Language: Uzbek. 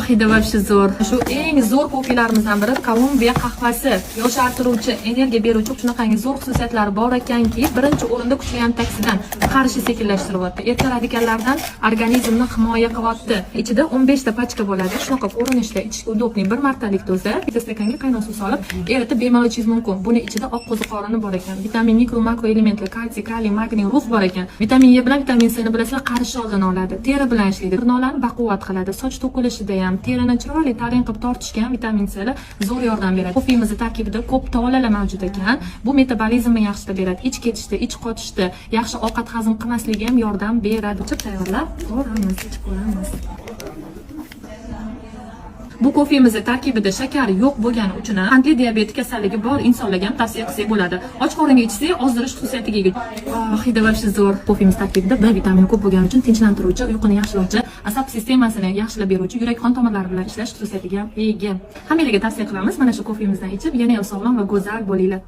Hidi вообще zo'r. Shu eng zo'r kofelarimizdan biri Kolumbiya qahvasi. Yoshartiruvchi, energiya beruvchi shunaqangi zo'r xususiyatlari bor ekanki, birinchi o'rinda kuchli antaksidan qarshi sekinlashtiryapti. Erta radikallardan organizmni himoya qilyapti. Ichida 15 ta pachka bo'ladi. Shunaqa ko'rinishda, ichishga udobli, bir martalik doza. Bitta stakanga qaynoq suv solib, eritib bemalol ichish mumkin. Buni ichida oq qo'ziqorini bor ekan. Vitamin, mikro, makro elementlar, kalsiy, kaliy, magniy, rux bor ekan. Vitamin E bilan vitamin C ni bilasizlar, qarish oldini oladi. Teri bilan ishlaydi. Tirnoqlarni baquvvat qiladi. Soch to'kilishida ham, terini chiroyli tarin qilib tortishga ham vitamin C zo'r yordam beradi. Kofemizni tarkibida ko'p tolalar mavjud ekan. Bu metabolizmni yaxshilab beradi. Ich ketishda, ich qotishda, yaxshi ovqat hazm qilmasligiga ham yordam beradi. Chip tayyorlab ko'ramiz, ichib ko'ramiz. Bu kofemizni tarkibida shakar yo'q bo'lgani uchun qandli diabet kasalligi bor insonlarga ham tavsiya qilsak bo'ladi. Och qoringa ichsak, ozdirish xususiyatiga ega. Hidi вообще zo'r. Kofemiz tarkibida B vitamini ko'p bo'lgani uchun tinchlantiruvchi, uyquni yaxshilovchi, asab sistemasini yaxshilab beruvchi, yurak-qon tomirlari bilan ishlash xususiyatiga ega. Hammalarga tavsiya qilamiz. Mana shu kofemizdan ichib, yana ham sog'lom va go'zal bo'linglar.